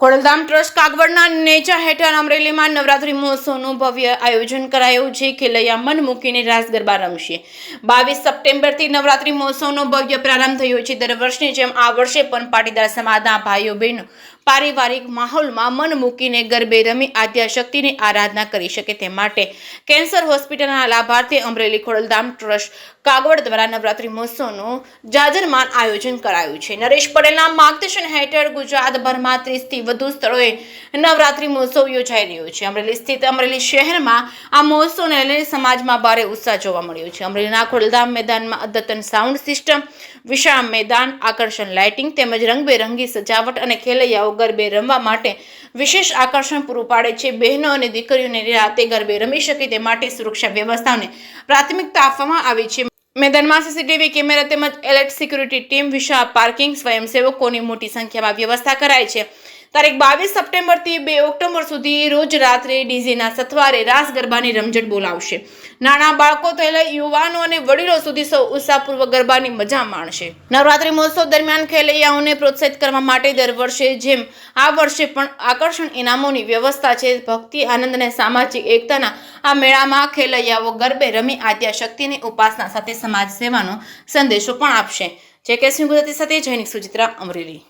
Khodaldham trust કાગવડના નેજા હેઠળ અમરેલીમાં નવરાત્રી મહોત્સવનું ભવ્ય આયોજન કરાયું છે. ખેલૈયા મન મૂકીને રાસ ગરબા રમશે. 22 સપ્ટેમ્બરથી નવરાત્રી મહોત્સવનો ભવ્ય પ્રારંભ થયો છે. દર વર્ષની જેમ આ વર્ષે પણ પાટીદાર સમાજના ભાઈઓ બહેનો પારિવારિક માહોલમાં મન મૂકીને ગરબે રમી આદ્યાશક્તિની આરાધના કરી શકે તે માટે કેન્સર હોસ્પિટલના લાભાર્થી અમરેલી ખોડલધામ ટ્રસ્ટ કાગવડ દ્વારા નવરાત્રી મહોત્સવનું જાજરમાન આયોજન કરાયું છે. નરેશ પટેલના માર્ગદર્શન હેઠળ ગુજરાતભરમાં 30થી વધુ સ્થળોએ નવરાત્રી મહોત્સવ યોજાઈ રહ્યો છે. અમરેલી સ્થિત અમરેલી શહેરમાં આ મહોત્સવને લઈને સમાજમાં ભારે ઉત્સાહ જોવા મળ્યો છે. અમરેલીના ખોડલધામ મેદાનમાં અદ્યતન સાઉન્ડ સિસ્ટમ, વિશાળ મેદાન, આકર્ષણ લાઇટિંગ તેમજ રંગબેરંગી સજાવટ અને ખેલૈયાઓ ગરબે રમવા માટે વિશેષ આકર્ષણ પૂરું પાડે છે. બહેનો અને દીકરીઓને રાતે ગરબે રમી શકે તે માટે સુરક્ષા વ્યવસ્થાને પ્રાથમિકતા આપવામાં આવી છે. મેદાનમાં સીસીટીવી કેમેરા તેમજ એલર્ટ સિક્યુરિટી ટીમ, વિશાળ પાર્કિંગ, સ્વયંસેવકોની મોટી સંખ્યામાં વ્યવસ્થા કરાઈ છે. તારીખ 22 સપ્ટેમ્બરથી 2 ઓક્ટોબર સુધી રોજ રાત્રે ડીજેના સથવારે રાસ ગરબાની રમઝટ બોલાવશે. નાના બાળકોથી લઈ યુવાનો અને વડીલો સુધી સૌ ઉત્સાહપૂર્વક ગરબાની મજા માણશે. નવરાત્રી મહોત્સવ દરમિયાન ખેલૈયાઓને પ્રોત્સાહિત કરવા માટે દર વર્ષે જેમ આ વર્ષે પણ આકર્ષણ ઇનામોની વ્યવસ્થા છે. ભક્તિ, આનંદ અને સામાજિક એકતાના આ મેળામાં ખેલૈયાઓ ગરબે રમી આદ્યાશક્તિની ઉપાસના સાથે સમાજ સેવાનો સંદેશો પણ આપશે. જે કે ગુજરાતી સાથે જૈનિક સુચિત્રા, અમરેલી.